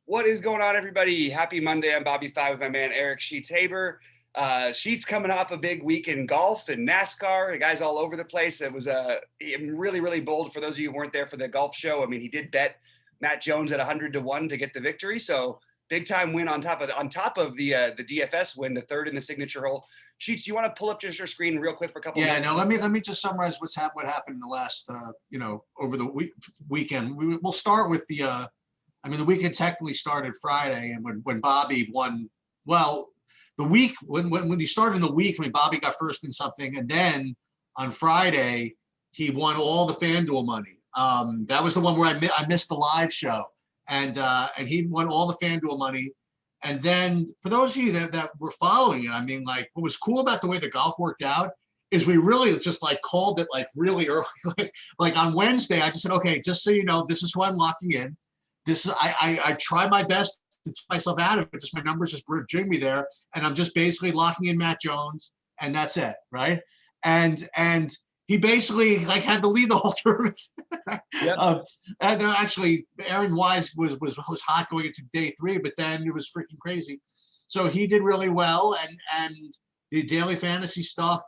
What is going on, everybody? Happy Monday. I'm BobbyFi with my man Eric Sheets Haber. Sheets coming off a big week in golf and NASCAR. The guy's all over the place. It was really, really bold for those of you who weren't there for the golf show. I mean, he did bet Matt Jones at 100-1 to get the victory. So big time win on top of the DFS win, the third in the signature hole. Sheets, do you want to pull up just your screen real quick for a couple Yeah, minutes? no, let me just summarize what happened in the last over the weekend. We'll start with the weekend technically started Friday, and when Bobby won, well, the week when he started in the week, Bobby got first in something, and then on Friday he won all the FanDuel money. That was the one where I missed the live show, and he won all the FanDuel money. And then for those of you that were following it, what was cool about the way the golf worked out is we really just called it really early. like on Wednesday, I just said, okay, just so you know, this is who I'm locking in. This is I tried my best to take myself out of it. Just my numbers just jig me there, and I'm just basically locking in Matt Jones, and that's it, right? And he basically had to lead the whole tournament. Yep. And actually, Aaron Wise was hot going into day 3, but then it was freaking crazy. So he did really well, and the daily fantasy stuff,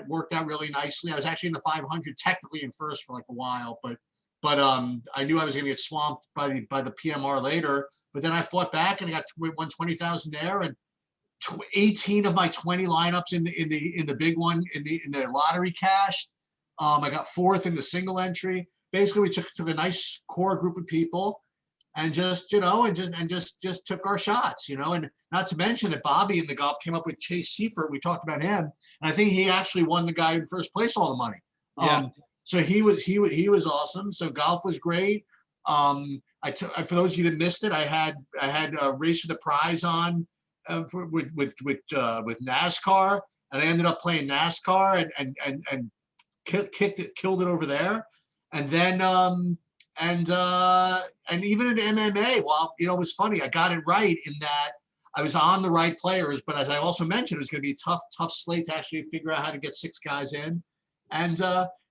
worked out really nicely. I was actually in the 500, technically in first for a while, but I knew I was going to get swamped by the PMR later. But then I fought back and I won 20,000 there, and 18 of my 20 lineups in the big one in the lottery cashed. I got 4th in the single entry. Basically, we took a nice core group of people and just took our shots, and not to mention that Bobby in the golf came up with Chase Seifert. We talked about him, and I think he actually won the guy in first place all the money. Yeah. So he was awesome. So golf was great. For those of you that missed it, I had a Race for the Prize on with NASCAR, and I ended up playing NASCAR and killed it over there, and then and even in MMA. Well, it was funny. I got it right in that I was on the right players, but as I also mentioned, it was going to be a tough slate to actually figure out how to get 6 guys in, and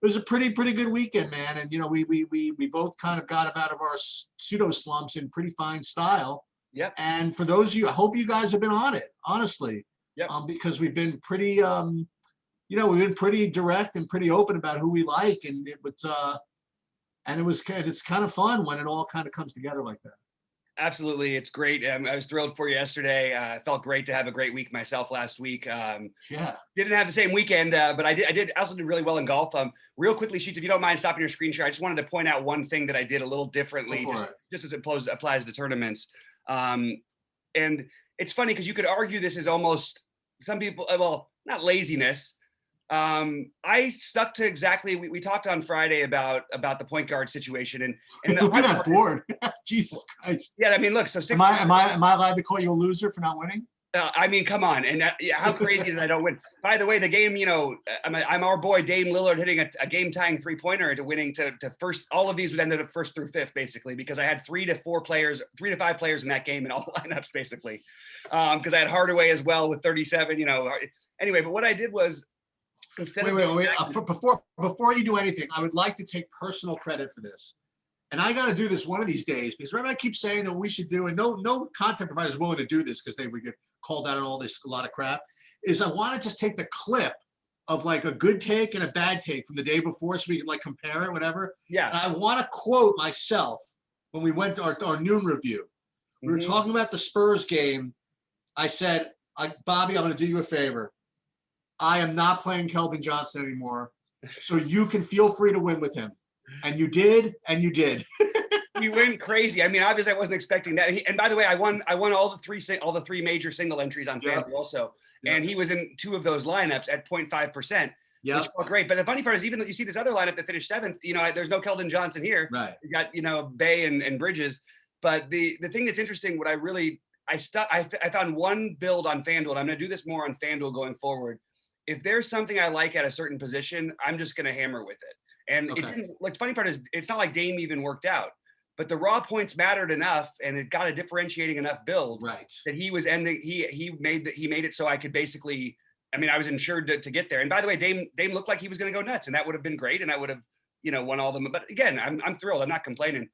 it was a pretty good weekend, man. And we both kind of got out of our pseudo slumps in pretty fine style. Yep. And for those of you, I hope you guys have been on it, honestly. Yep. Because we've been pretty we've been pretty direct and pretty open about who we like, and it's kind of fun when it all kind of comes together like that. Absolutely. It's great. I was thrilled for you yesterday. It felt great to have a great week myself last week. Yeah. Didn't have the same weekend, but I also did really well in golf. Real quickly, Sheets, if you don't mind stopping your screen share, I just wanted to point out one thing that I did a little differently, just as it applies to tournaments. And it's funny because you could argue this is almost some people, well, not laziness. I stuck to exactly, we talked on Friday about the point guard situation, and look at that board. Jesus Christ. Yeah, I mean, look, so am I allowed to call you a loser for not winning? I mean, come on. And how crazy is that I don't win? By the way, the game, I'm our boy Dame Lillard hitting a game-tying 3-pointer to winning to first. All of these would end up first through 5th, basically, because I had 3 to 5 players in that game in all lineups, basically. Because I had Hardaway as well with 37. Anyway, but what I did was, instead wait. Before you do anything, I would like to take personal credit for this. And I got to do this one of these days, because remember I keep saying that we should do, and no content provider is willing to do this because they would get called out on a lot of crap, is I want to just take the clip of a good take and a bad take from the day before so we can compare it, whatever. Yeah. And I want to quote myself when we went to our noon review. We were talking about the Spurs game. I said, Bobby, I'm going to do you a favor. I am not playing Keldon Johnson anymore, so you can feel free to win with him. And you did, and you did. You went crazy. I mean, obviously, I wasn't expecting that. And by the way, I won all the 3 major single entries on FanDuel also, and he was in 2 of those lineups at 0.5%, which felt great. But the funny part is, even though you see this other lineup that finished 7th, there's no Keldon Johnson here. Right. You got Bay and Bridges. But the thing that's interesting, what I found one build on FanDuel, and I'm going to do this more on FanDuel going forward. If there's something I like at a certain position, I'm just going to hammer with it. And it didn't, the funny part is, it's not like Dame even worked out, but the raw points mattered enough, and it got a differentiating enough build, right, that he was ending. He made it so I could basically, I was insured to get there. And by the way, Dame looked like he was going to go nuts, and that would have been great, and I would have, won all of them. But again, I'm thrilled. I'm not complaining.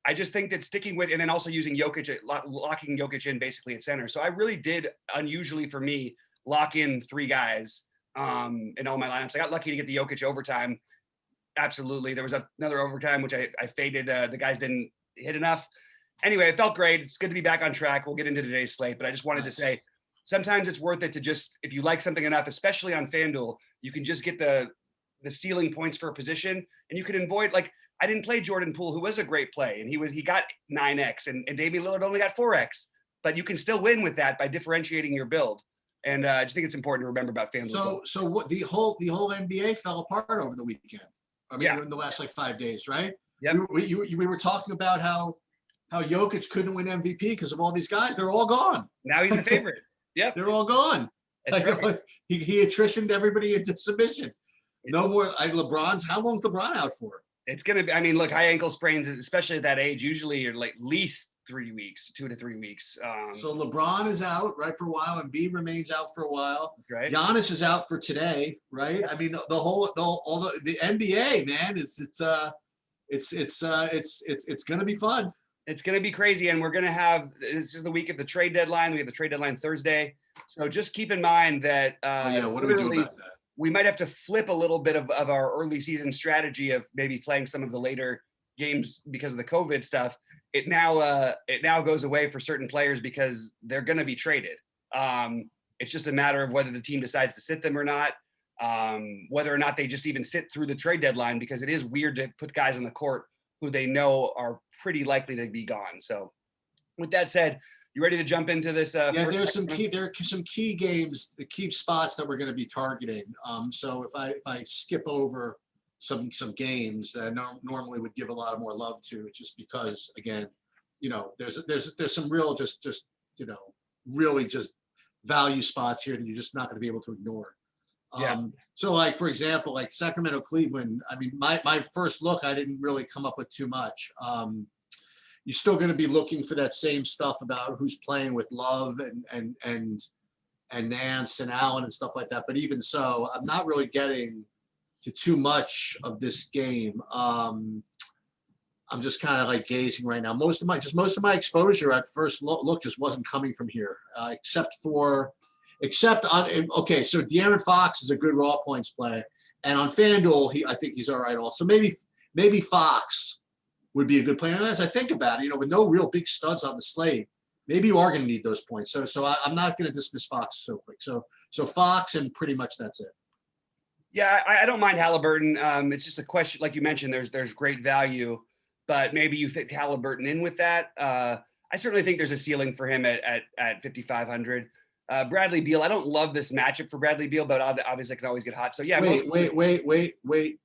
I just think that sticking with, and then also using Jokic, locking Jokic in basically at center. So I really did, unusually for me, lock in 3 guys in all my lineups. I got lucky to get the Jokic overtime. Absolutely. There was another overtime, which I faded. The guys didn't hit enough. Anyway, it felt great. It's good to be back on track. We'll get into today's slate, but I just wanted to say, sometimes it's worth it to just, if you like something enough, especially on FanDuel, you can just get the ceiling points for a position, and you can avoid, like, I didn't play Jordan Poole, who was a great play, and he got 9x, and Damian Lillard only got 4x, but you can still win with that by differentiating your build. And I just think it's important to remember about FanDuel. So what the whole NBA fell apart over the weekend. I mean, in the last like 5 days, right? Yep. We were talking about how Jokic couldn't win MVP because of all these guys. They're all gone. Now he's the favorite. Yep. They're all gone. Right. He attritioned everybody into submission. No more. LeBron's. How long's LeBron out for? It's going to be, I mean, look, high ankle sprains, especially at that age, usually are like at least 3 weeks, 2 to 3 weeks. So LeBron is out, right, for a while, and B remains out for a while. Right. Giannis is out for today, right? I mean, the NBA, man, it's going to be fun. It's going to be crazy, and we're going to have, this is the week of the trade deadline. We have the trade deadline Thursday. So just keep in mind that what do we do about that? We might have to flip a little bit of our early season strategy of maybe playing some of the later games because of the COVID stuff. It now goes away for certain players because they're going to be traded. It's just a matter of whether the team decides to sit them or not, whether or not they just even sit through the trade deadline, because it is weird to put guys on the court who they know are pretty likely to be gone. So with that said, you ready to jump into this? There are some key games, the key spots that we're going to be targeting. So if I skip over some games that I normally would give a lot of more love to, it's just because, again, there's some real just really just value spots here that you're just not going to be able to ignore. So like, for example, like Sacramento, Cleveland, I mean, my first look, I didn't really come up with too much. You're still going to be looking for that same stuff about who's playing with Love and Nance and Allen and stuff like that. But even so, I'm not really getting to too much of this game. I'm just kind of like gazing right now. Most of my exposure at first look just wasn't coming from here, except on okay. So De'Aaron Fox is a good raw points play, and on FanDuel, I think he's all right also. Maybe Fox would be a good play. And as I think about it, with no real big studs on the slate, maybe you are going to need those points. So I'm not going to dismiss Fox so quick. So Fox, and pretty much that's it. Yeah, I don't mind Halliburton. It's just a question, like you mentioned, there's great value, but maybe you fit Halliburton in with that. I certainly think there's a ceiling for him at 5,500. Bradley Beal, I don't love this matchup for Bradley Beal, but obviously it can always get hot. So yeah. Wait.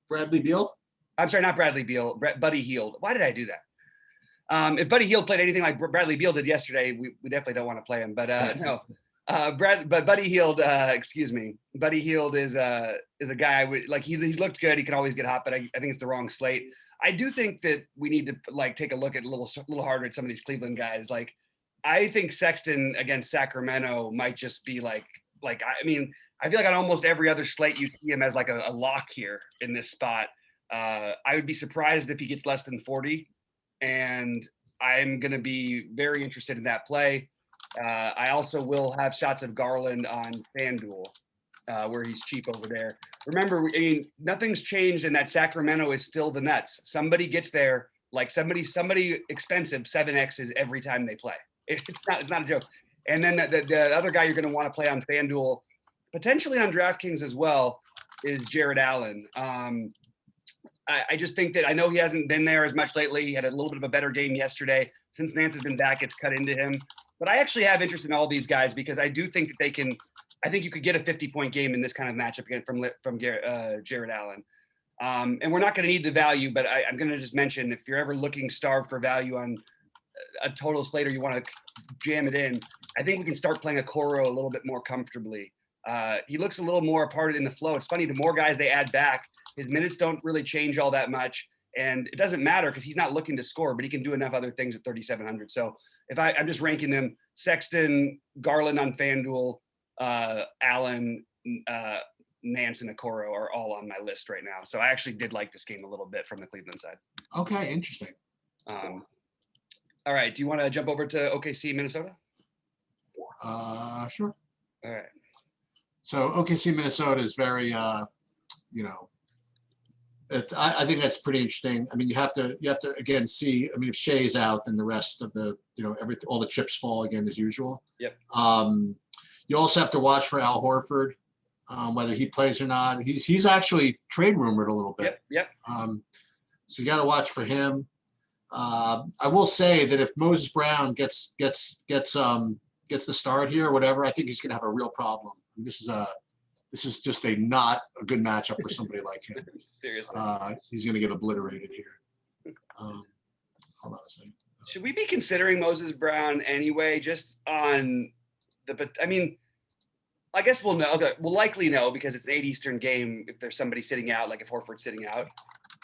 Bradley Beal? I'm sorry, not Bradley Beal, Buddy Hield. Why did I do that? If Buddy Hield played anything like Bradley Beal did yesterday, we definitely don't want to play him. But no, but Buddy Hield, excuse me, Buddy Hield is a guy he's looked good. He can always get hot, but I think it's the wrong slate. I do think that we need to take a look at a little harder at some of these Cleveland guys. Like, I think Sexton against Sacramento might just be I mean, I feel like on almost every other slate you see him as like a lock here in this spot. I would be surprised if he gets less than 40, and I'm going to be very interested in that play. I also will have shots of Garland on FanDuel, where he's cheap over there. Remember, I mean, nothing's changed in that Sacramento is still the Nets. Somebody gets there, like somebody expensive 7X's every time they play. It's not a joke. And then the other guy you're going to want to play on FanDuel, potentially on DraftKings as well, is Jared Allen. I just think that I know he hasn't been there as much lately. He had a little bit of a better game yesterday. Since Nance has been back, it's cut into him. But I actually have interest in all these guys because I do think that they can. I think you could get a 50-point game in this kind of matchup again from Jared Allen. And we're not going to need the value, but I'm going to just mention, if you're ever looking starved for value on a total slate or you want to jam it in, I think we can start playing Okoro a little bit more comfortably. He looks a little more a part in the flow. It's funny, the more guys they add back, his minutes don't really change all that much. And it doesn't matter because he's not looking to score, but he can do enough other things at 3,700. So if I'm just ranking them, Sexton, Garland on FanDuel, Allen, Nance, and Okoro are all on my list right now. So I actually did like this game a little bit from the Cleveland side. Okay, interesting. All right. Do you want to jump over to OKC, Minnesota? Sure. All right. So OKC, Minnesota is very, you know, I think that's pretty interesting. I mean, you have to again see. I mean, if Shea's out, then the rest of the, you know, all the chips fall again as usual. Yep. You also have to watch for Al Horford, whether he plays or not. He's actually trade rumored a little bit. Yep. So you got to watch for him. I will say that if Moses Brown gets the start here or whatever, I think he's going to have a real problem. This is just not a good matchup for somebody like him. Seriously. He's going to get obliterated here. Hold on a second. Should we be considering Moses Brown anyway, just on I mean, I guess we'll know that we'll likely know because it's an 8 Eastern game if there's somebody sitting out, like if Horford's sitting out.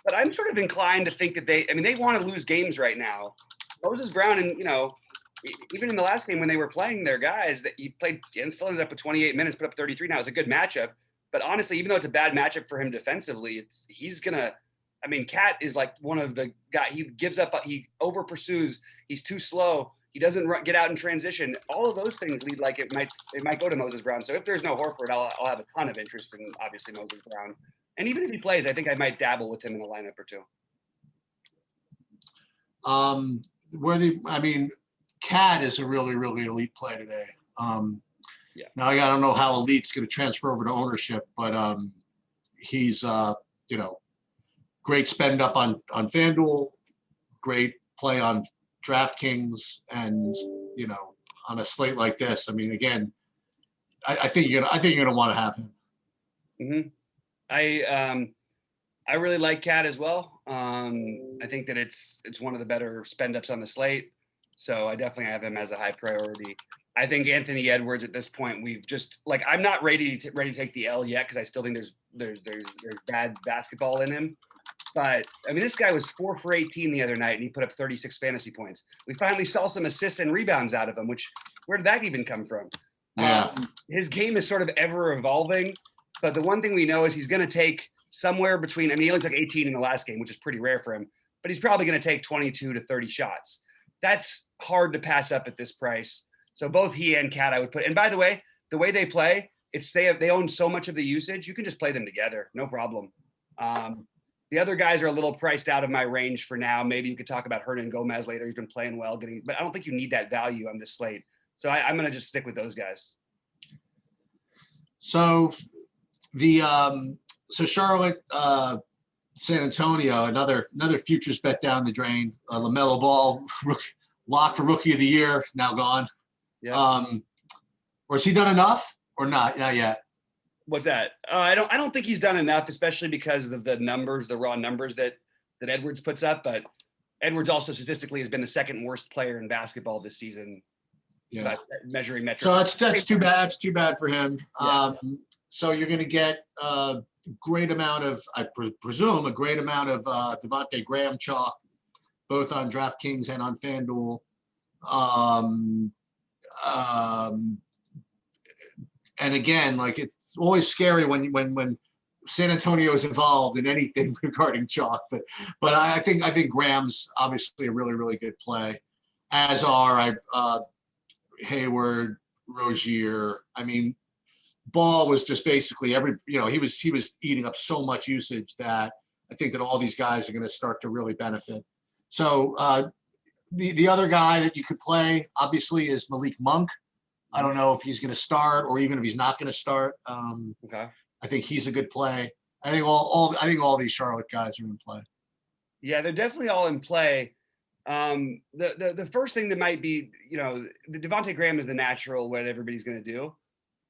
But I'm sort of inclined to think that they want to lose games right now. Moses Brown, and even in the last game when they were playing their guys, that he played and still ended up with 28 minutes, put up 33. Now it's a good matchup, but honestly, even though it's a bad matchup for him defensively, he's gonna. I mean, Cat is like one of the guys. He gives up. He over pursues. He's too slow. He doesn't get out in transition. All of those things lead like it might go to Moses Brown. So if there's no Horford, I'll have a ton of interest in obviously Moses Brown. And even if he plays, I think I might dabble with him in a lineup or two. Cat is a really, really elite play today. Yeah. Now I don't know how elite's going to transfer over to ownership, but he's great spend up on FanDuel, great play on DraftKings, and on a slate like this. I mean, again, I think you're gonna want to have him. Mm-hmm. I really like Cat as well. I think that it's one of the better spend ups on the slate. So I definitely have him as a high priority. I think Anthony Edwards at this point, we've just I'm not ready to take the L yet because I still think there's bad basketball in him. But I mean, this guy was 4 for 18 the other night, and he put up 36 fantasy points. We finally saw some assists and rebounds out of him. Where did that even come from? Yeah. His game is sort of ever evolving, but the one thing we know is he's going to take somewhere between. I mean, he only took 18 in the last game, which is pretty rare for him. But he's probably going to take 22 to 30 shots. That's hard to pass up at this price. So both he and Cat I would put. And by the way they play, they own so much of the usage. You can just play them together, no problem. The other guys are a little priced out of my range for now. Maybe you could talk about Hernan Gomez later. He's been playing well, but I don't think you need that value on this slate. So I'm going to just stick with those guys. So Charlotte, San Antonio, another futures bet down the drain. LaMelo Ball, lock for Rookie of the Year, now gone. Yeah. Or has he done enough or not? Not yet. What's that? I don't think he's done enough, especially because of the numbers, the raw numbers that Edwards puts up. But Edwards also statistically has been the second worst player in basketball this season. Yeah. Measuring metrics. So that's too bad. That's too bad for him. Yeah. So you're going to get a great amount of, I presume, a great amount of Devontae Graham chalk, both on DraftKings and on FanDuel. And again, like it's always scary when San Antonio is involved in anything regarding chalk, but I think Graham's obviously a really, really good play, as are Hayward, Rozier. I mean, Ball was just basically he was eating up so much usage that I think that all these guys are going to start to really benefit. So the other guy that you could play obviously is Malik Monk. I don't know if he's going to start or even if he's not going to start. Okay. I think he's a good play. I think all these Charlotte guys are in play. Yeah, they're definitely all in play. The first thing that might be, the Devontae Graham is the natural what everybody's going to do,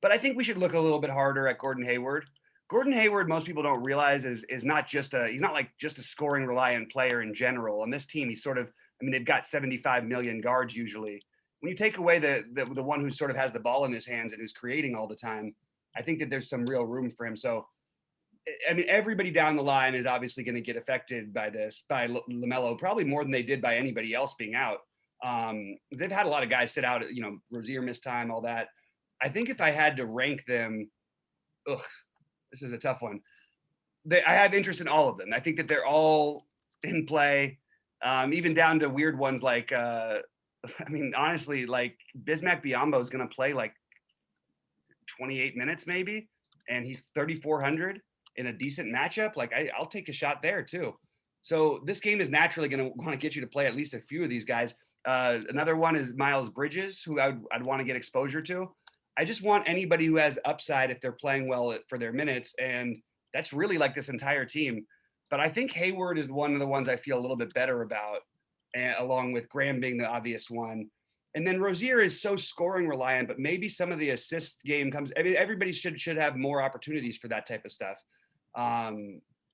but I think we should look a little bit harder at Gordon Hayward. Gordon Hayward, most people don't realize is not just he's not like just a scoring reliant player in general. On this team, he's sort of, they've got 75 million guards usually. When you take away the one who sort of has the ball in his hands and who's creating all the time, I think that there's some real room for him. So, everybody down the line is obviously going to get affected by this, by LaMelo, probably more than they did by anybody else being out. They've had a lot of guys sit out, Rozier missed time, all that. I think if I had to rank them, this is a tough one. I have interest in all of them. I think that they're all in play. Even down to weird ones like, I mean, honestly, like Bismack Biyombo is going to play like 28 minutes maybe, and he's 3,400 in a decent matchup. Like I'll take a shot there too. So this game is naturally going to want to get you to play at least a few of these guys. Another one is Miles Bridges, who I'd want to get exposure to. I just want anybody who has upside if they're playing well for their minutes, and that's really like this entire team. But I think Hayward is one of the ones I feel a little bit better about, along with Graham being the obvious one. And then Rozier is so scoring reliant, but maybe some of the assist game comes. I mean, everybody should have more opportunities for that type of stuff.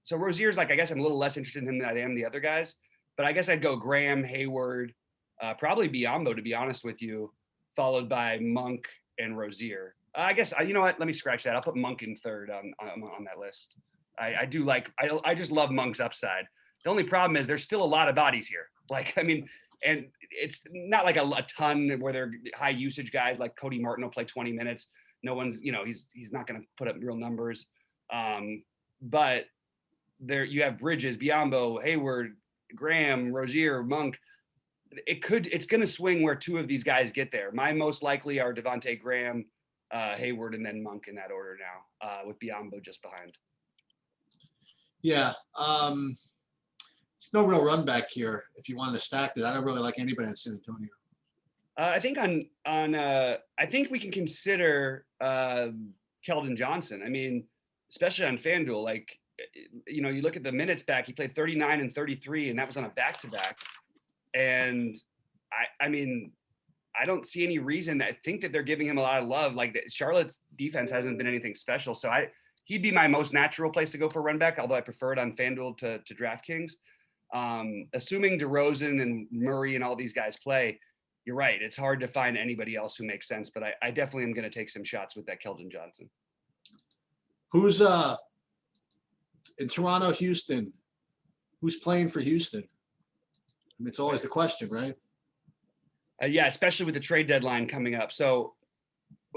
So Rozier's like, I guess I'm a little less interested in him than I am the other guys. But I guess I'd go Graham, Hayward, probably Biyombo, to be honest with you, followed by Monk and Rozier. I guess you know what? Let me scratch that. I'll put Monk in third on that list. I do like. I just love Monk's upside. The only problem is there's still a lot of bodies here. Like I mean, and it's not like a ton where they're high usage guys like Cody Martin will play 20 minutes. No one's, he's not going to put up real numbers. But there you have Bridges, Biyombo, Hayward, Graham, Rozier, Monk. It's going to swing where two of these guys get there. My most likely are Devontae Graham, Hayward, and then Monk in that order now, with Biyombo just behind. Yeah. There's no real run back here if you wanted to stack it. I don't really like anybody in San Antonio. I think I think we can consider Keldon Johnson. I mean, especially on FanDuel, like, you look at the minutes back, he played 39 and 33, and that was on a back-to-back. And I mean, I don't see any reason. I think that they're giving him a lot of love. Like Charlotte's defense hasn't been anything special. So he'd be my most natural place to go for run back, although I prefer it on FanDuel to DraftKings. Assuming DeRozan and Murray and all these guys play, you're right. It's hard to find anybody else who makes sense, but I definitely am going to take some shots with that Keldon Johnson. Who's in Toronto, Houston? Who's playing for Houston? I mean, it's always the question, right? Yeah, especially with the trade deadline coming up. So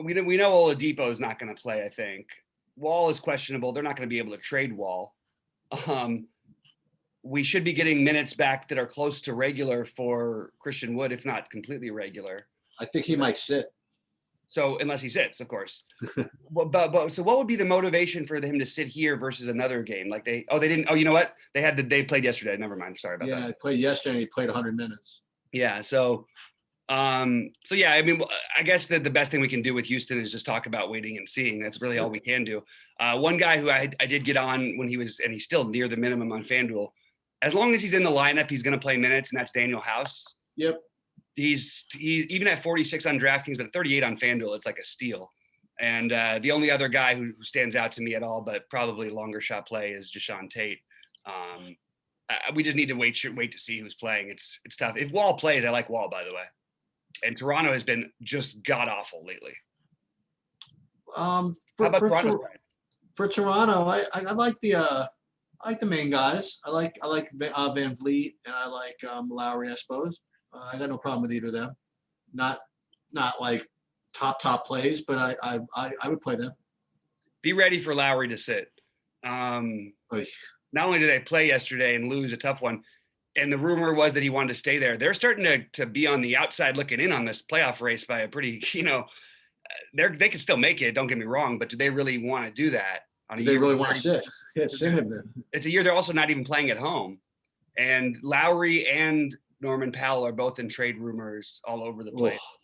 we know Oladipo is not going to play. I think Wall is questionable. They're not going to be able to trade Wall. We should be getting minutes back that are close to regular for Christian Wood, if not completely regular. I think he might sit. So unless he sits, of course. but so what would be the motivation for him to sit here versus another game? Like they didn't. Oh, you know what? They played yesterday. Never mind. Sorry about that. Yeah, they played yesterday. And he played 100 minutes. Yeah. So yeah, I mean, I guess that the best thing we can do with Houston is just talk about waiting and seeing. That's really all we can do. One guy who I did get on when he's still near the minimum on FanDuel. As long as he's in the lineup, he's going to play minutes, and that's Daniel House. Yep. He's even at 46 on DraftKings, but at 38 on FanDuel, it's like a steal. And the only other guy who stands out to me at all, but probably longer shot play, is Jashawn Tate. We just need to wait to see who's playing. It's tough. If Wall plays, I like Wall, by the way. And Toronto has been just god awful lately. For Toronto, I like the main guys. I like Van Vliet, and I like Lowry, I suppose. I got no problem with either of them. Not like top plays, but I would play them. Be ready for Lowry to sit. Not only did they play yesterday and lose a tough one, and the rumor was that he wanted to stay there. They're starting to be on the outside looking in on this playoff race by a pretty, they could still make it. Don't get me wrong, but do they really want to do that? Do they really want to sit? Yeah, sit him then. It's a year they're also not even playing at home. And Lowry and Norman Powell are both in trade rumors all over the place. Oh.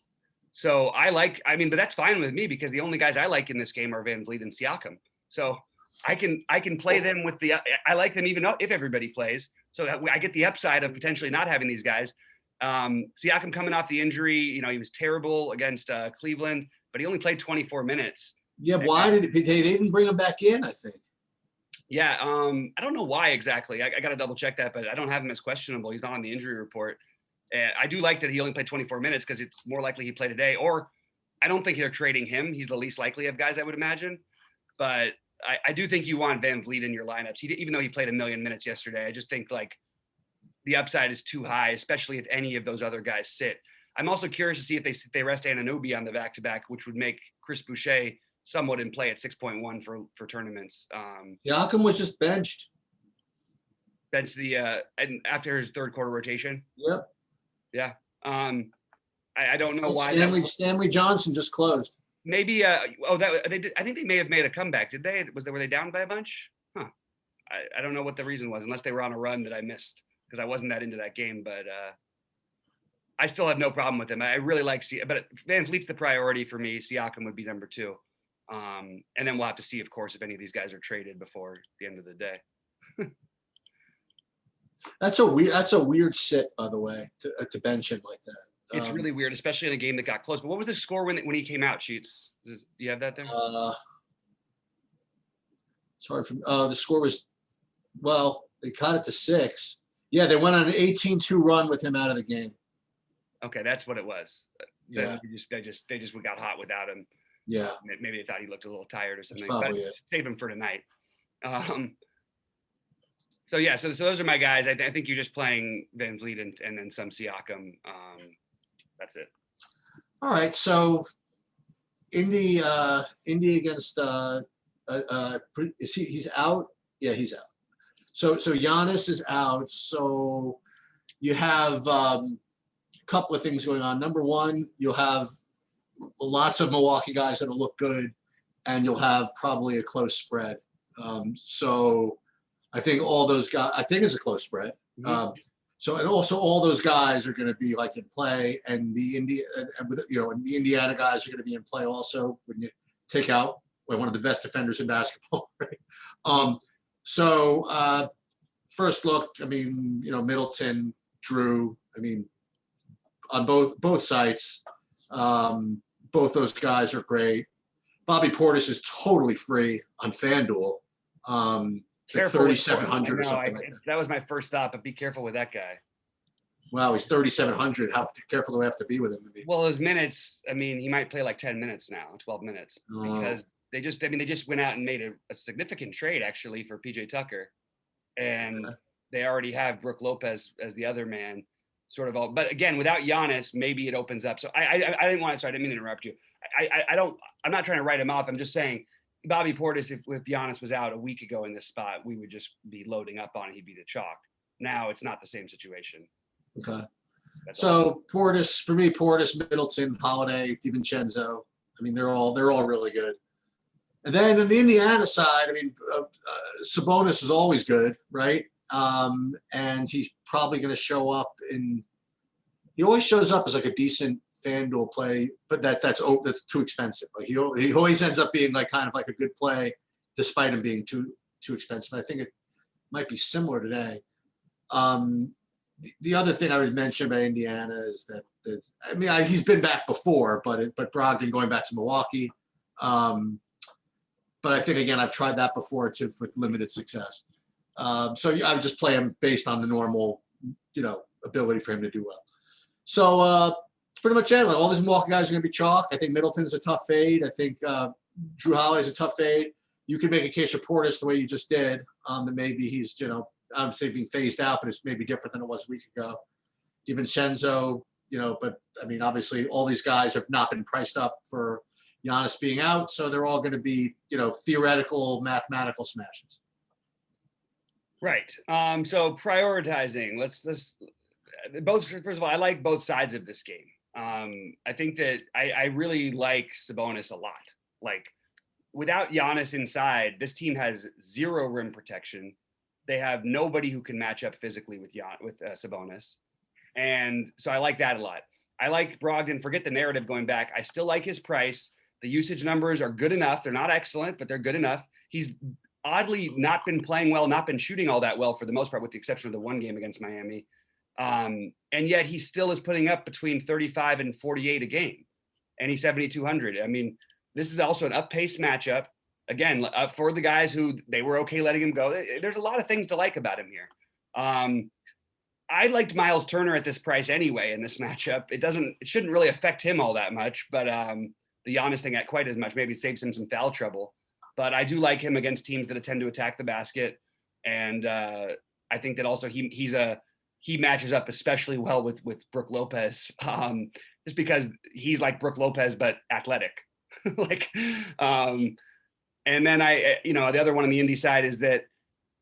So but that's fine with me because the only guys I like in this game are Van Vliet and Siakam. So I can play them with I like them even if everybody plays. So that I get the upside of potentially not having these guys. Siakam coming off the injury, he was terrible against Cleveland, but he only played 24 minutes. Yeah, why they didn't bring him back in, I think. Yeah, I don't know why exactly. I got to double check that, but I don't have him as questionable. He's not on the injury report. I do like that he only played 24 minutes because it's more likely he played today. Or I don't think they're trading him. He's the least likely of guys, I would imagine. But I do think you want Van Vliet in your lineups, even though he played 1 million minutes yesterday. I just think like the upside is too high, especially if any of those other guys sit. I'm also curious to see if they rest Anunoby on the back-to-back, which would make Chris Boucher somewhat in play at 6.1 for tournaments. Siakam was just benched. bench the and after his third quarter rotation. Yep. Yeah. I don't know why. Stanley Johnson just closed. Maybe that they did. I think they may have made a comeback. Did they? Were they down by a bunch? Huh. I don't know what the reason was, unless they were on a run that I missed because I wasn't that into that game. But I still have no problem with him. I really like but Van Fleet's the priority for me. Siakam would be number 2. And then we'll have to see, of course, if any of these guys are traded before the end of the day. That's a weird sit, by the way, to bench him like that. It's really weird, especially in a game that got close. But what was the score when he came out, Sheets? Do you have that there? Sorry, the score was, well, they cut it to 6. Yeah, they went on an 18-2 run with him out of the game. Okay, that's what it was. Yeah. They just got hot without him. Yeah. Maybe they thought he looked a little tired or something. That's probably it. Save him for tonight. So yeah, so those are my guys. I think you're just playing Van Vliet and then some Siakam. That's it. All right. So Indy against he's out? Yeah, he's out. So Giannis is out. So you have a couple of things going on. Number one, you'll have lots of Milwaukee guys that'll look good, and you'll have probably a close spread. So I think all those guys, I think it's a close spread. Mm-hmm. So, and also all those guys are going to be like in play, and the Indiana guys are going to be in play also when you take out one of the best defenders in basketball. Right? First look, I mean, Middleton, Drew, I mean, on both sites, both those guys are great. Bobby Portis is totally free on FanDuel. It's like 3,700 or something like that. That was my first thought, but be careful with that guy. Wow, he's 3,700. How careful do we have to be with him? Well, his minutes, I mean, he might play like 10 minutes now, 12 minutes, because they just went out and made a significant trade actually for PJ Tucker. And they already have Brook Lopez as the other man, sort of all. But again, without Giannis, maybe it opens up. So I didn't want to. Sorry, I didn't mean to interrupt you. I'm not trying to write him off. I'm just saying, Bobby Portis, if Giannis was out a week ago in this spot, we would just be loading up on it. He'd be the chalk. Now it's not the same situation. Okay. So Portis, for me, Portis, Middleton, Holiday, DiVincenzo. I mean, they're all really good. And then on the Indiana side, I mean, Sabonis is always good, right? And he's probably going to show up he always shows up as like a decent FanDuel play, but that's too expensive. Like he always ends up being like kind of like a good play, despite him being too expensive. I think it might be similar today. The other thing I would mention about Indiana is that he's been back before, but Brogdon going back to Milwaukee. But I think, again, I've tried that before with limited success. So I would just play him based on the normal, ability for him to do well. So that's pretty much it. Like, all these Milwaukee guys are going to be chalk. I think Middleton's a tough fade. I think Drew Holiday's a tough fade. You could make a case for Portis the way you just did, that maybe he's, I'm saying being phased out, but it's maybe different than it was a week ago. DiVincenzo, but I mean, obviously all these guys have not been priced up for Giannis being out, so they're all going to be, theoretical, mathematical smashes. Right. So prioritizing. Let's both. First of all, I like both sides of this game. I think that I really like Sabonis a lot. Like, without Giannis inside, this team has zero rim protection. They have nobody who can match up physically with Sabonis, and so I like that a lot. I like Brogdon. Forget the narrative going back. I still like his price. The usage numbers are good enough. They're not excellent, but they're good enough. He's oddly not been playing well, not been shooting all that well for the most part, with the exception of the one game against Miami. And yet he still is putting up between 35 and 48 a game, and he's 7,200. I mean, this is also an up-paced matchup. Again, for the guys who they were okay letting him go. There's a lot of things to like about him here. I liked Miles Turner at this price anyway in this matchup. It shouldn't really affect him all that much, but the Giannis thing at quite as much. Maybe it saves him some foul trouble. But I do like him against teams that tend to attack the basket, and I think that also he matches up especially well with Brook Lopez, just because he's like Brook Lopez but athletic. And then the other one on the Indy side is that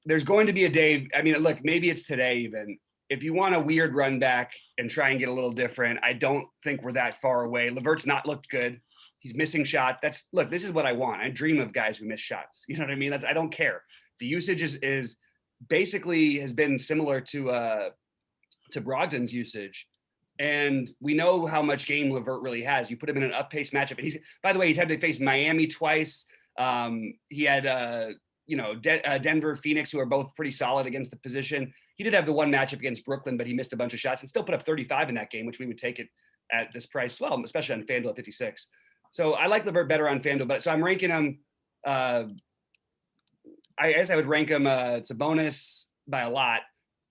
there's going to be a day. I mean, look, maybe it's today even. If you want a weird run back and try and get a little different, I don't think we're that far away. Levert's not looked good. He's missing shots. Look, this is what I want. I dream of guys who miss shots. You know what I mean? I don't care. The usage is basically has been similar to Brogdon's usage. And we know how much game Levert really has. You put him in an up-pace matchup. And by the way, he's had to face Miami twice. He had, Denver, Phoenix, who are both pretty solid against the position. He did have the one matchup against Brooklyn, but he missed a bunch of shots and still put up 35 in that game, which we would take it at this price. Well, especially on FanDuel at 56. So I like Levert better on FanDuel, but so I'm ranking him. I guess I would rank him Sabonis by a lot,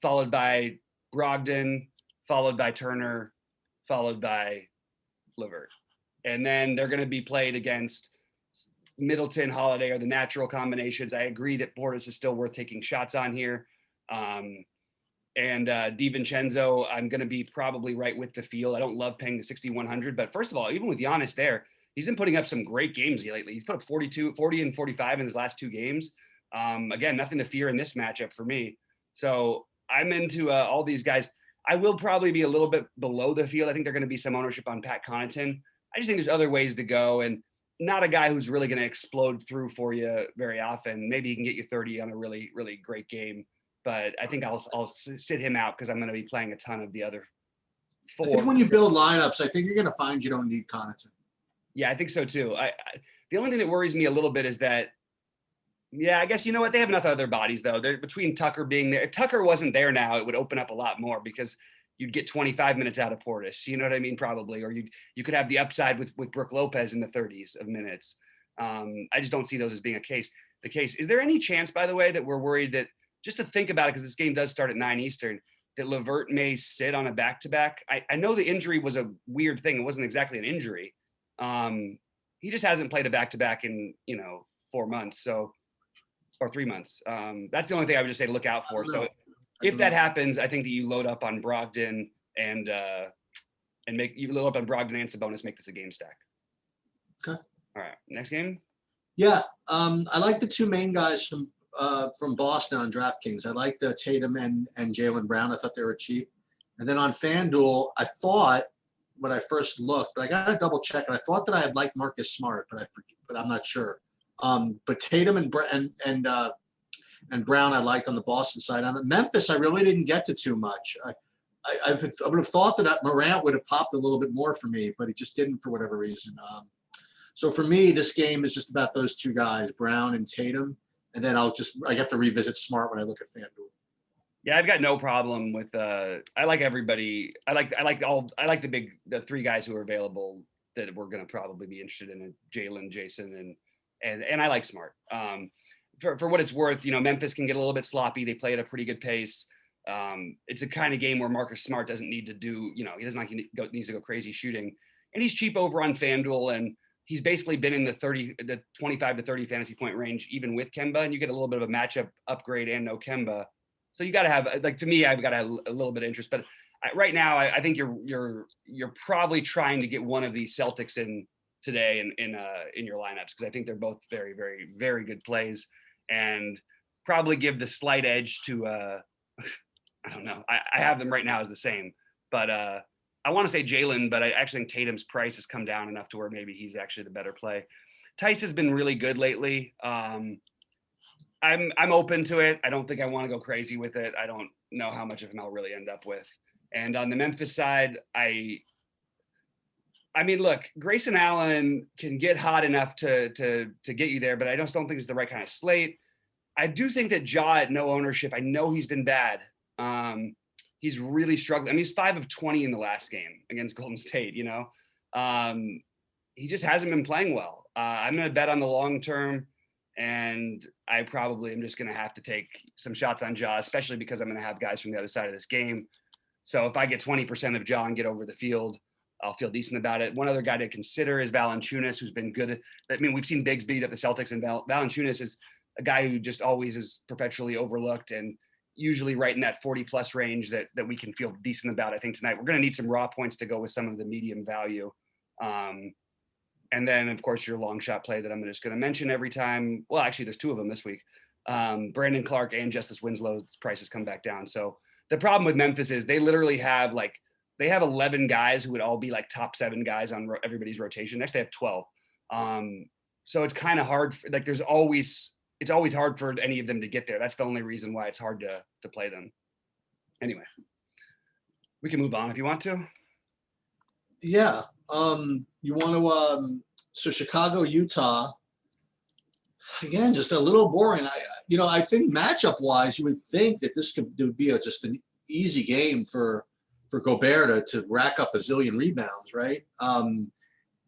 followed by Brogdon, followed by Turner, followed by Levert. And then they're going to be played against Middleton, Holiday are the natural combinations. I agree that Portis is still worth taking shots on here. And DiVincenzo, I'm going to be probably right with the field. I don't love paying the 6,100, but first of all, even with Giannis there, he's been putting up some great games lately. He's put up 40 and 45 in his last two games. Again, nothing to fear in this matchup for me. So I'm into all these guys. I will probably be a little bit below the field. I think they're going to be some ownership on Pat Connaughton. I just think there's other ways to go, and not a guy who's really going to explode through for you very often. Maybe he can get you 30 on a really, really great game, but I think I'll sit him out because I'm going to be playing a ton of the other four. I think when you build lineups, I think you're going to find you don't need Connaughton. Yeah, I think so too. The only thing that worries me a little bit is that, yeah, I guess you know what? They have enough other bodies though. They're between Tucker being there. If Tucker wasn't there now, it would open up a lot more because you'd get 25 minutes out of Portis. You know what I mean? Probably, or you could have the upside with Brook Lopez in the 30s of minutes. I just don't see those as being the case. Is there any chance, by the way, that we're worried that, just to think about it, because this game does start at 9 Eastern, that Levert may sit on a back-to-back? I know the injury was a weird thing. It wasn't exactly an injury. He just hasn't played a back-to-back in 4 months, or 3 months. That's the only thing I would just say to look out for. So if that happens, I think that you load up on Brogdon and load up on Brogdon and Sabonis, make this a game stack. Okay. All right. Next game. Yeah. I like the two main guys from Boston on DraftKings. I like the Tatum and Jaylen Brown. I thought they were cheap. And then on FanDuel, I thought when I first looked, but I got to double check. And I thought that I had liked Marcus Smart, but I'm not sure. But Tatum and Brown I liked on the Boston side. On the Memphis, I really didn't get to too much. I would have thought that Morant would have popped a little bit more for me, but he just didn't for whatever reason. So for me, this game is just about those two guys, Brown and Tatum, and then I have to revisit Smart when I look at FanDuel. Yeah, I've got no problem with. I like everybody. I like the three guys who are available that we're going to probably be interested in: Jalen, Jason, and I like Smart. For what it's worth, Memphis can get a little bit sloppy. They play at a pretty good pace. It's a kind of game where Marcus Smart doesn't need to do, he doesn't needs to go crazy shooting, and he's cheap over on FanDuel, and he's basically been in the 25 to 30 fantasy point range, even with Kemba, and you get a little bit of a matchup upgrade and no Kemba. So you got to have, to me, I've got a little bit of interest, but right now, I think you're probably trying to get one of these Celtics in today in your lineups, because I think they're both very, very, very good plays, and probably give the slight edge to I don't know. I have them right now as the same, but I want to say Jalen, but I actually think Tatum's price has come down enough to where maybe he's actually the better play. Tice has been really good lately. I'm open to it. I don't think I want to go crazy with it. I don't know how much of him I'll really end up with. And on the Memphis side, I mean, look, Grayson Allen can get hot enough to get you there, but I just don't think it's the right kind of slate. I do think that Ja at no ownership, I know he's been bad. He's really struggling. I mean, he's 5 of 20 in the last game against Golden State, He just hasn't been playing well. I'm going to bet on the long term, and I probably am just going to have to take some shots on Ja, especially because I'm going to have guys from the other side of this game. So if I get 20% of Ja and get over the field, I'll feel decent about it. One other guy to consider is Valanciunas, who's been good. We've seen Biggs beat up the Celtics, and Valanciunas is a guy who just always is perpetually overlooked and usually right in that 40+ range that we can feel decent about. I think tonight we're going to need some raw points to go with some of the medium value. And then, of course, your long shot play that I'm just going to mention every time. Well, actually, there's 2 of them this week. Brandon Clark and Justice Winslow's prices come back down. So the problem with Memphis is they literally have they have 11 guys who would all be like top 7 guys on everybody's rotation. Next, they have 12. So it's kind of hard. It's always hard for any of them to get there. That's the only reason why it's hard to play them. Anyway, we can move on if you want to. Yeah. You want to, so Chicago, Utah, again, just a little boring. I think matchup wise, you would think that this would be just an easy game for Gobert to rack up a zillion rebounds, right?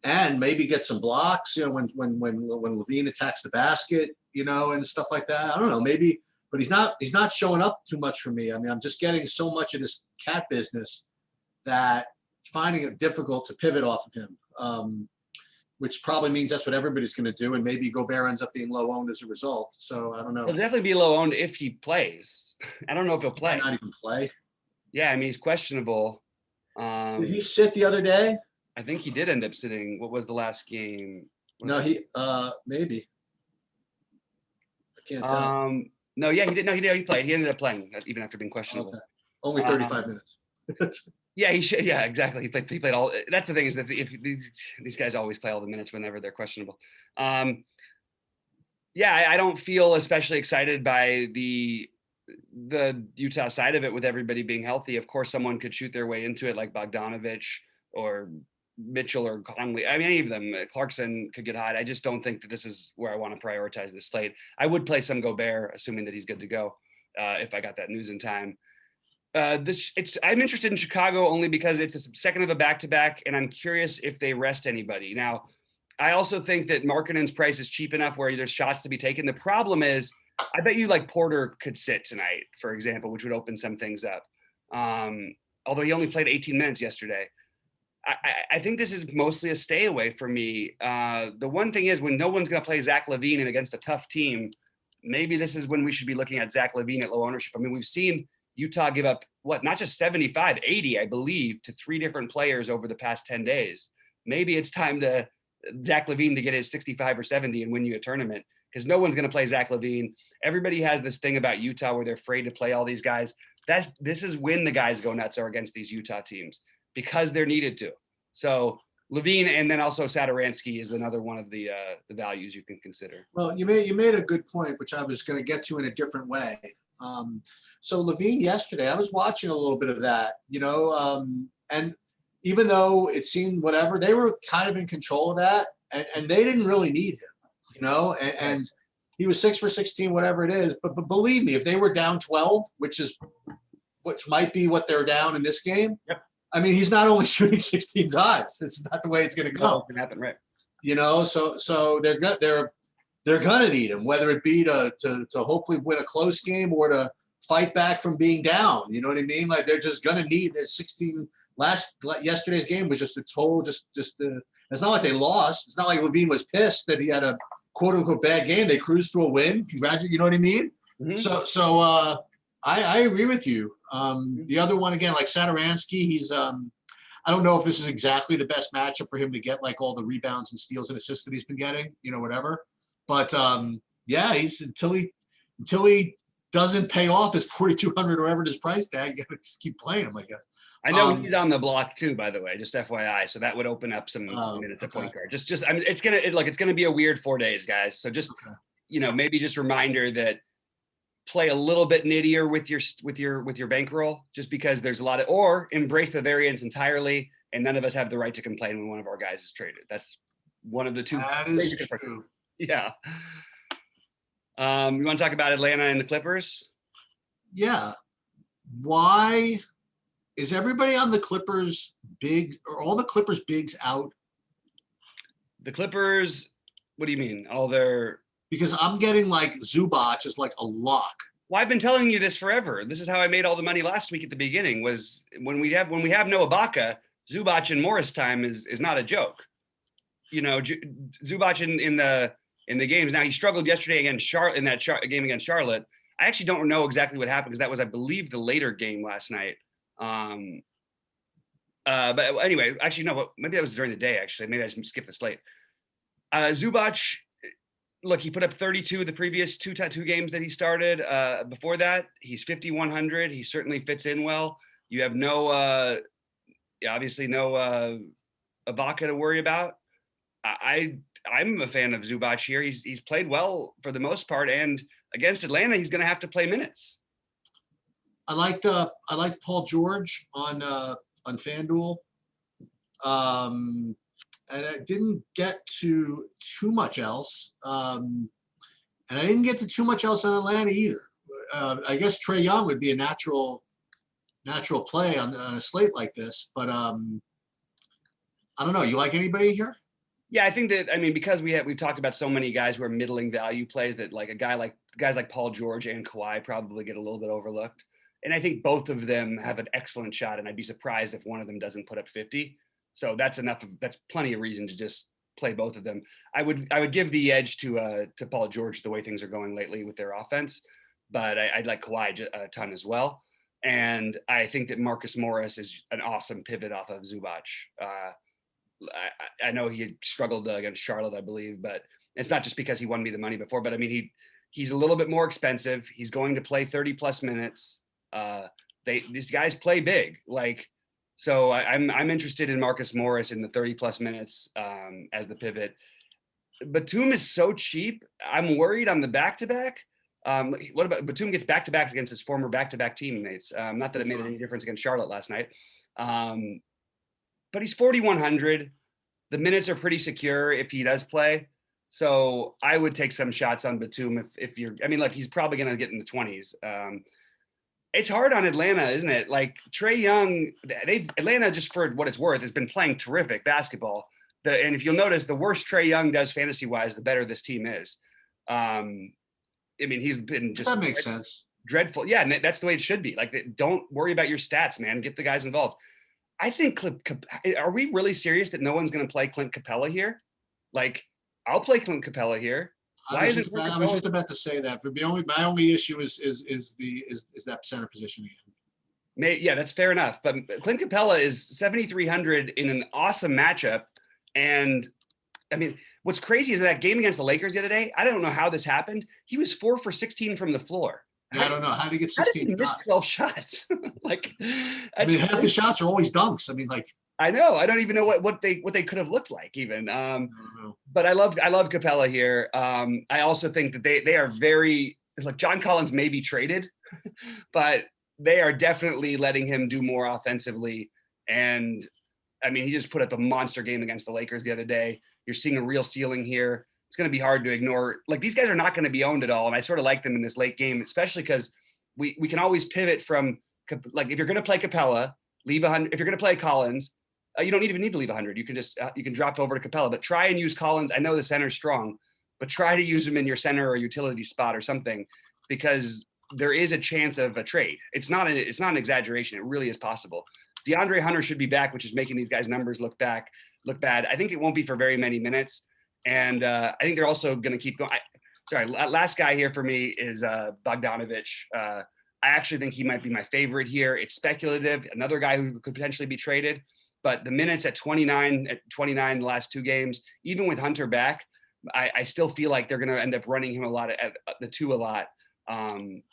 And maybe get some blocks, when Levine attacks the basket, and stuff like that. I don't know, maybe, but he's not showing up too much for me. I mean, I'm just getting so much of this cat business that finding it difficult to pivot off of him, which probably means that's what everybody's going to do. And maybe Gobert ends up being low owned as a result. So I don't know. He'll definitely be low owned if he plays. I don't know if he'll play. He might not even play. Yeah, I mean, he's questionable. Did he sit the other day? I think he did end up sitting. What was the last game? No, maybe. I can't tell. No, yeah, he did. No, he played. He ended up playing even after being questionable. Okay. Only 35 minutes. Yeah, he should. Yeah, exactly. He played all. That's the thing is that if these guys always play all the minutes whenever they're questionable. Yeah, I don't feel especially excited by the Utah side of it with everybody being healthy. Of course, someone could shoot their way into it like Bogdanovich or Mitchell or Conley. I mean, any of them. Clarkson could get hot. I just don't think that this is where I want to prioritize this slate. I would play some Gobert, assuming that he's good to go, if I got that news in time. I'm interested in Chicago only because it's a second of a back-to-back, and I'm curious if they rest anybody. Now, I also think that Markkanen's price is cheap enough where there's shots to be taken. The problem is, I bet you like Porter could sit tonight, for example, which would open some things up. Although he only played 18 minutes yesterday. I think this is mostly a stay away for me. The one thing is when no one's going to play Zach LaVine and against a tough team, maybe this is when we should be looking at Zach LaVine at low ownership. I mean, we've seen Utah give up not just 75, 80, I believe, to 3 different players over the past 10 days. Maybe it's time to Zach LaVine to get his 65 or 70 and win you a tournament because no one's going to play Zach LaVine. Everybody has this thing about Utah where they're afraid to play all these guys. This is when the guys go nuts are against these Utah teams because they're needed to. So LaVine and then also Satoransky is another one of the values you can consider. Well, you made a good point, which I was going to get to in a different way. So LaVine yesterday, I was watching a little bit of that, and even though it seemed whatever, they were kind of in control of that, and they didn't really need him, and he was 6 for 16, whatever it is. But believe me, if they were down 12, which might be what they're down in this game, yep. I mean, he's not only shooting 16 times. It's not the way it's going to go. No, it can happen, right? So they're gonna need him, whether it be to hopefully win a close game or to fight back from being down. You know what I mean? Like they're just gonna need their 16. Yesterday's game was just a total it's not like they lost. It's not like LaVine was pissed that he had a quote unquote bad game. They cruised to a win. Congratulations. You know what I mean? Mm-hmm. So I agree with you. The other one again, like Satoransky, he's I don't know if this is exactly the best matchup for him to get like all the rebounds and steals and assists that he's been getting, whatever. But yeah, he's until he doesn't pay off his 4,200 or whatever his price tag, you gotta just keep playing him, I guess. I know he's on the block too, by the way, just FYI. So that would open up some minutes at point guard. Just I mean, it's gonna be a weird 4 days, guys. So just maybe just reminder that play a little bit nittier with your bankroll, just because there's a lot of, or embrace the variance entirely, and none of us have the right to complain when one of our guys is traded. That's one of the two. That is true. Yeah. You want to talk about Atlanta and the Clippers? Yeah. Why is everybody on the Clippers big, or all the Clippers bigs out? The Clippers, what do you mean? Because I'm getting like Zubac is like a lock. Well, I've been telling you this forever. This is how I made all the money last week at the beginning, was when we have no Ibaka, Zubac in Morris time is not a joke. Zubac in the games. Now he struggled yesterday against Charlotte in that game against Charlotte. I actually don't know exactly what happened because that was, I believe, the later game last night. But anyway, actually no, maybe that was during the day. Actually, maybe I just skipped the slate. Zubac, look, he put up 32 the previous two games that he started. Before that, he's 5,100. He certainly fits in well. You have no, obviously no Ibaka to worry about. I'm a fan of Zubac here. He's played well for the most part, and against Atlanta, he's going to have to play minutes. I liked Paul George on FanDuel. And I didn't get to too much else. And I didn't get to too much else on Atlanta either. I guess Trae Young would be a natural play on a slate like this, but I don't know. You like anybody here? Yeah, I think that, I mean, because we've talked about so many guys who are middling value plays, that like guys like Paul George and Kawhi probably get a little bit overlooked. And I think both of them have an excellent shot, and I'd be surprised if one of them doesn't put up 50. So that's plenty of reason to just play both of them. I would give the edge to Paul George the way things are going lately with their offense, but I'd like Kawhi a ton as well. And I think that Marcus Morris is an awesome pivot off of Zubac. I know he had struggled against Charlotte, I believe, but it's not just because he won me the money before. But I mean, he's a little bit more expensive. He's going to play 30 plus minutes. These guys play big, like. So I'm interested in Marcus Morris in the 30 plus minutes as the pivot. Batum is so cheap. I'm worried on the back-to-back. What about Batum gets back-to-backs against his former back-to-back teammates? Not that it made any difference against Charlotte last night. But he's 4,100. The minutes are pretty secure if he does play. So I would take some shots on Batum if you're, I mean, look, he's probably going to get in the 20s. It's hard on Atlanta, isn't it? Like Trae Young, Atlanta, just for what it's worth, has been playing terrific basketball. And if you'll notice, the worse Trae Young does fantasy-wise, the better this team is. I mean, he's been just— That makes sense. Dreadful. Yeah, and that's the way it should be. Like, don't worry about your stats, man. Get the guys involved. I think, are we really serious that no one's going to play Clint Capella here? Like, I'll play Clint Capella here. I was just about to say that. My only issue is that center position again. Yeah, that's fair enough. But Clint Capella is 7,300 in an awesome matchup. And I mean, what's crazy is that game against the Lakers the other day, I don't know how this happened. He was 4 for 16 from the floor. I don't know. How did he get 16 shots? He missed 12 shots. Like, I mean, half his shots are always dunks. I mean, like, I know. I don't even know what they could have looked like even. But I love Capella here. I also think that they are very, like, John Collins may be traded, but they are definitely letting him do more offensively. And I mean, he just put up a monster game against the Lakers the other day. You're seeing a real ceiling here. It's going to be hard to ignore. Like, these guys are not going to be owned at all. And I sort of like them in this late game, especially because we can always pivot from, like, if you're going to play Capella, leave 100. If you're going to play Collins, you don't even need to leave 100. You can just you can drop over to Capella, but try and use Collins. I know the center's strong, but try to use him in your center or utility spot or something, because there is a chance of a trade. It's not an exaggeration. It really is possible. DeAndre Hunter should be back, which is making these guys' numbers look bad. I think it won't be for very many minutes, and I think they're also going to keep going. Last guy here for me is Bogdanovic. I actually think he might be my favorite here. It's speculative. Another guy who could potentially be traded. But the minutes at 29 the last two games, even with Hunter back, I still feel like they're going to end up running him a lot at the 2 a lot,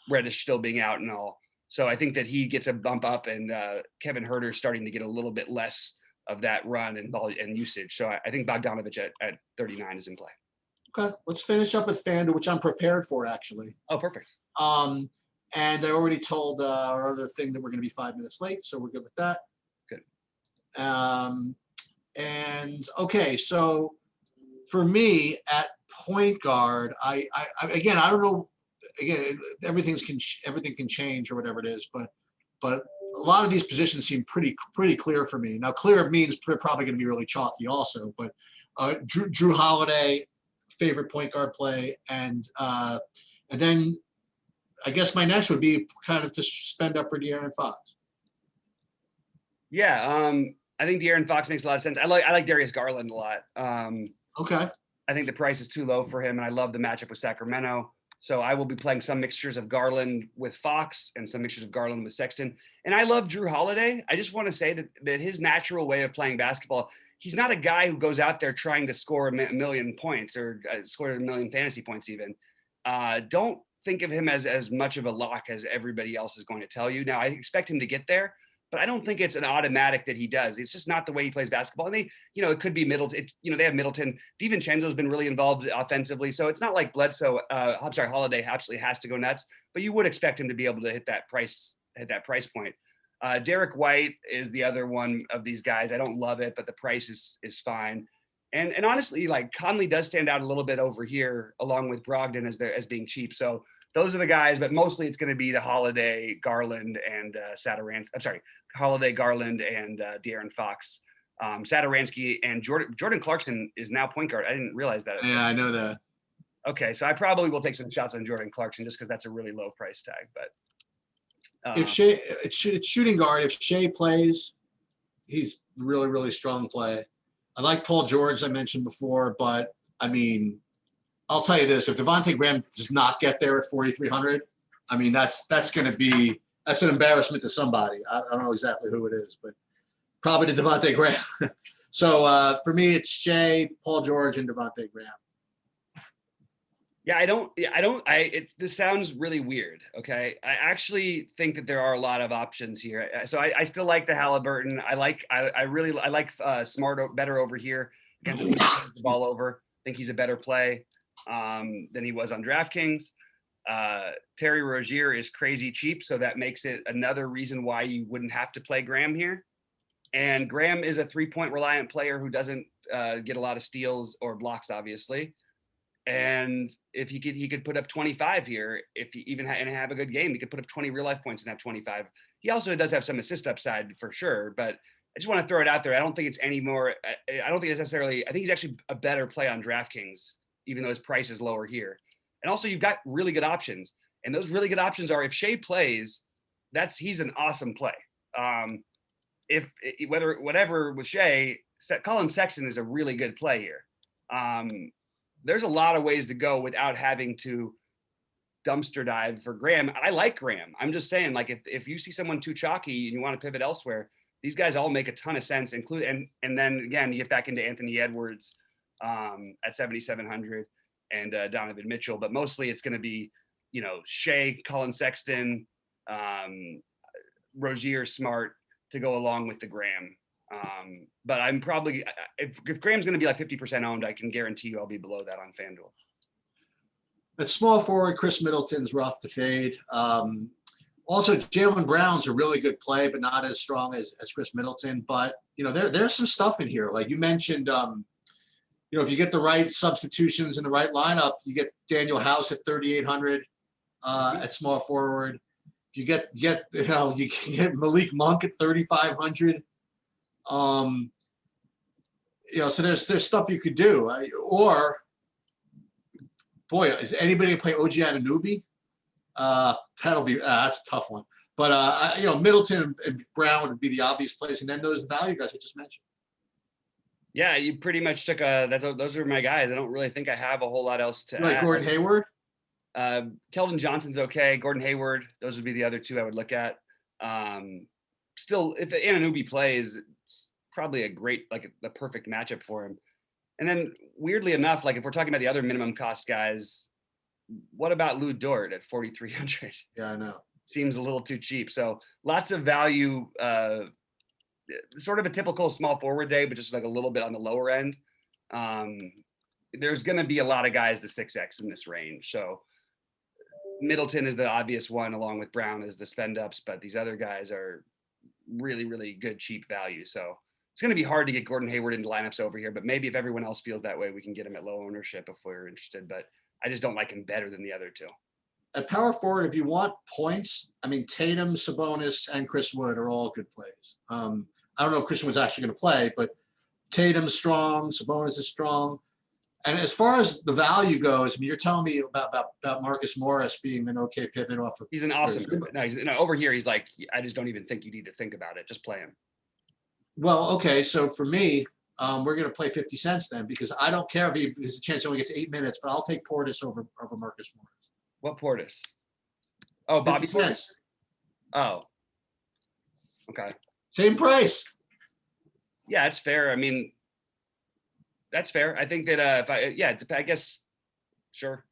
Reddish still being out and all. So I think that he gets a bump up, and Kevin Huerter's starting to get a little bit less of that run and ball and usage. So I think Bogdanovic at 39 is in play. Okay, let's finish up with FanDuel, which I'm prepared for, actually. Oh, perfect. And I already told our other thing that we're going to be 5 minutes late, so we're good with that. And okay, so for me at point guard, I don't know. Again, everything can change or whatever it is, but a lot of these positions seem pretty clear for me. Now, clear means they're probably going to be really chalky also, but Drew Holiday, favorite point guard play, and then I guess my next would be kind of to spend up for De'Aaron Fox. Yeah, I think De'Aaron Fox makes a lot of sense. I like Darius Garland a lot. Okay. I think the price is too low for him, and I love the matchup with Sacramento. So I will be playing some mixtures of Garland with Fox and some mixtures of Garland with Sexton. And I love Drew Holiday. I just want to say that his natural way of playing basketball he's not a guy who goes out there trying to score a million points or score a million fantasy points even. Don't think of him as much of a lock as everybody else is going to tell you. Now, I expect him to get there, but I don't think it's an automatic that he does. It's just not the way he plays basketball. And they, it could be Middleton. They have Middleton. DiVincenzo's been really involved offensively, so it's not like Bledsoe. Holiday absolutely has to go nuts, but you would expect him to be able to hit that price point. Derek White is the other one of these guys. I don't love it, but the price is fine. And honestly, like Conley does stand out a little bit over here, along with Brogdon as being cheap. So those are the guys, but mostly it's going to be the Holiday, Garland, and Holiday, Garland, and De'Aaron Fox. Satoransky and Jordan Clarkson is now point guard. I didn't realize that. Yeah, I know that. Okay, so I probably will take some shots on Jordan Clarkson just because that's a really low price tag. But if Shea, it's shooting guard. If Shea plays, he's really, really strong play. I like Paul George, I mentioned before, but I mean, I'll tell you this: if Devontae Graham does not get there at 4,300, I mean that's an embarrassment to somebody. I don't know exactly who it is, but probably to Devontae Graham. So for me, it's Shea, Paul George, and Devontae Graham. Yeah, this sounds really weird. Okay. I actually think that there are a lot of options here. So I still like the Halliburton. I like Smart better over here against the ball over. I think he's a better play than he was on DraftKings. Terry Rozier is crazy cheap. So that makes it another reason why you wouldn't have to play Graham here. And Graham is a 3-point reliant player who doesn't get a lot of steals or blocks, obviously. And if he could put up 25 here, if he even and have a good game, he could put up 20 real life points and have 25. He also does have some assist upside for sure, but I just want to throw it out there. I don't think it's any more. I don't think it's necessarily. I think he's actually a better play on DraftKings, even though his price is lower here. And also, you've got really good options, and those really good options are if Shea plays, he's an awesome play. Whatever with Shea, Colin Sexton is a really good play here. There's a lot of ways to go without having to dumpster dive for Graham. I like Graham. I'm just saying, like, if you see someone too chalky and you want to pivot elsewhere, these guys all make a ton of sense, and then again, you get back into Anthony Edwards at 7,700 and Donovan Mitchell, but mostly it's going to be, Shea, Colin Sexton, Rozier, Smart to go along with the Graham. But I'm probably, if Graham's going to be like 50% owned, I can guarantee you I'll be below that on FanDuel. At small forward, Chris Middleton's rough to fade. Also, Jaylen Brown's a really good play, but not as strong as Chris Middleton. But, there's some stuff in here. Like you mentioned, if you get the right substitutions in the right lineup, you get Daniel House at 3,800 at small forward. If you get you can get Malik Monk at 3,500. So there's stuff you could do, is anybody gonna play OG Anunoby? That'll be that's a tough one. But Middleton and Brown would be the obvious plays, and then those value guys I just mentioned. Yeah, you pretty much took those are my guys. I don't really think I have a whole lot else to add. Gordon Hayward. Kelvin Johnson's okay. Gordon Hayward, those would be the other two I would look at. Still, if Anunoby plays, it's probably the perfect matchup for him. And then weirdly enough, like if we're talking about the other minimum cost guys, what about Lou Dort at 4,300? Yeah, I know. Seems a little too cheap. So lots of value, sort of a typical small forward day, but just like a little bit on the lower end. There's going to be a lot of guys to 6X in this range. So Middleton is the obvious one, along with Brown as the spend ups, but these other guys are really, really good, cheap value. So it's going to be hard to get Gordon Hayward into lineups over here, but maybe if everyone else feels that way, we can get him at low ownership if we're interested, but I just don't like him better than the other two. At power forward, if you want points, I mean, Tatum, Sabonis, and Chris Wood are all good plays. I don't know if Christian Wood's actually going to play, but Tatum's strong, Sabonis is strong. And as far as the value goes, I mean, you're telling me about Marcus Morris being an okay pivot off of. He's an awesome. Over here, he's like, I just don't even think you need to think about it. Just play him. Well, okay. So for me, we're going to play 50 cents then, because I don't care if there's a chance he only gets 8 minutes, but I'll take Portis over Marcus Morris. What Portis? Oh, Bobby Portis. Oh. Okay. Same price. Yeah, it's fair. I mean, That's fair. I think that I guess sure.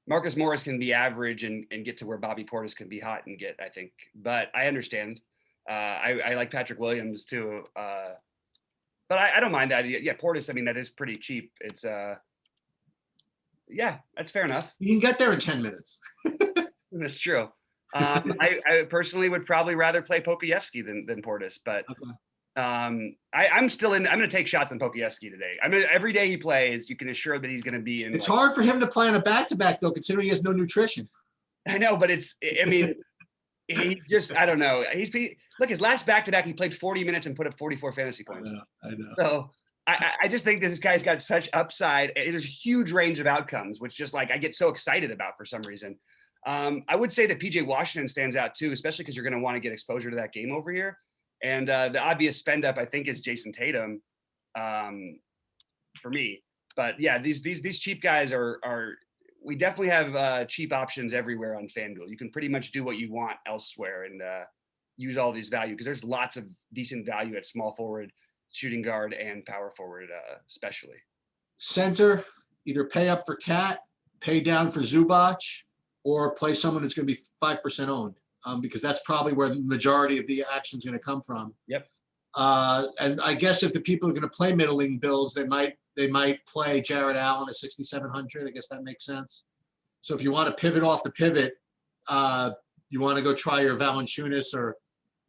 Marcus Morris can be average and get to where Bobby Portis can be hot and get, I think. But I understand. I like Patrick Williams too. But I don't mind that. Yeah, Portis, I mean, that is pretty cheap. It's yeah, that's fair enough. You can get there in 10 minutes. That's true. I personally would probably rather play Pokuševski than Portis, but Okay. I'm still in. I'm going to take shots on Pokuševski today. I mean, every day he plays, you can assure that he's going to be in. It's hard for him to play on a back-to-back though, considering he has no nutrition. I know, but I mean, he just, I don't know. Look, his last back-to-back, he played 40 minutes and put up 44 fantasy points. I know. So I just think that this guy's got such upside. There's a huge range of outcomes, which just like I get so excited about for some reason. I would say that PJ Washington stands out too, especially because you're going to want to get exposure to that game over here. And the obvious spend up, I think, is Jason Tatum for me. But yeah, these cheap guys are we definitely have cheap options everywhere on FanDuel. You can pretty much do what you want elsewhere and use all these value because there's lots of decent value at small forward, shooting guard, and power forward, especially. Center, either pay up for Cat, pay down for Zubac, or play someone who's going to be 5% owned. Because that's probably where the majority of the action is going to come from. Yep. And I guess if the people are going to play middling builds, they might play Jared Allen at 6,700. I guess that makes sense. So if you want to pivot off the pivot, you want to go try your Valanciunas or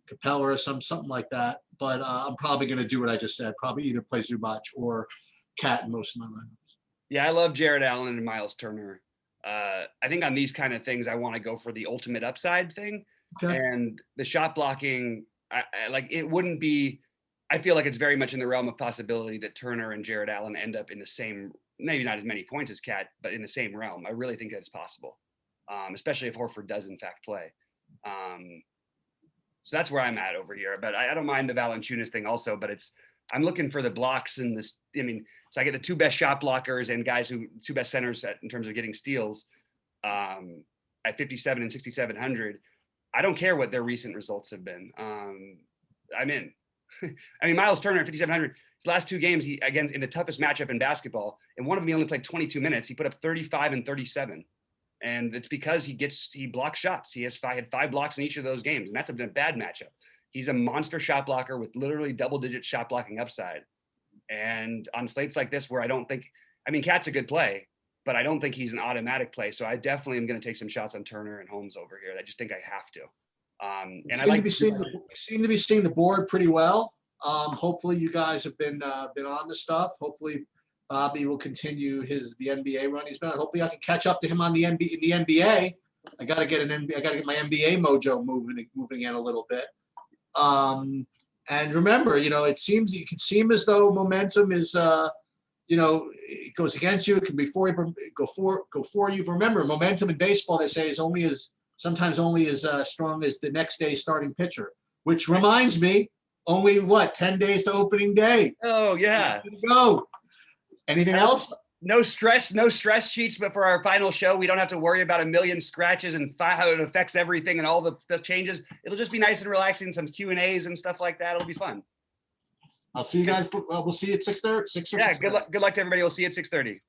Capella or something like that. But I'm probably going to do what I just said. Probably either play Zubac or Cat in most of my lineups. Yeah, I love Jared Allen and Miles Turner. I think on these kind of things, I want to go for the ultimate upside thing. Okay. And the shot blocking, I like it wouldn't be, I feel like it's very much in the realm of possibility that Turner and Jared Allen end up in the same, maybe not as many points as Cat, but in the same realm. I really think that's possible, especially if Horford does in fact play. So that's where I'm at over here. But I don't mind the Valanciunas thing also, but I'm looking for the blocks in this. I mean, so I get the two best shot blockers and two best centers in terms of getting steals at 57 and 6,700. I don't care what their recent results have been. I'm in. I mean, Miles Turner at 5,700. His last two games, he again in the toughest matchup in basketball, and one of them he only played 22 minutes. He put up 35 and 37, and it's because he blocks shots. He had 5 blocks in each of those games, and that's been a bad matchup. He's a monster shot blocker with literally double-digit shot blocking upside. And on slates like this, where Cat's a good play, but I don't think he's an automatic play. So I definitely am going to take some shots on Turner and Holmes over here. I just think I have to. And I like to seem to be seeing the board pretty well. Hopefully you guys have been on the stuff. Hopefully Bobby will continue the NBA run he's been on. Hopefully I can catch up to him on the NBA. I got to get my NBA mojo moving in a little bit. And remember, it can seem as though momentum is, it goes against you. It can be go for you. But remember, momentum in baseball, they say, is sometimes only as strong as the next day's starting pitcher. Which reminds me, only 10 days to opening day. Oh yeah. Go. Anything else? No stress sheets, but for our final show, we don't have to worry about a million scratches and how it affects everything and all the changes. It'll just be nice and relaxing, some Q&As and stuff like that. It'll be fun. I'll see you guys. We'll see you at 6:30. Yeah, good luck to everybody. We'll see you at 6:30.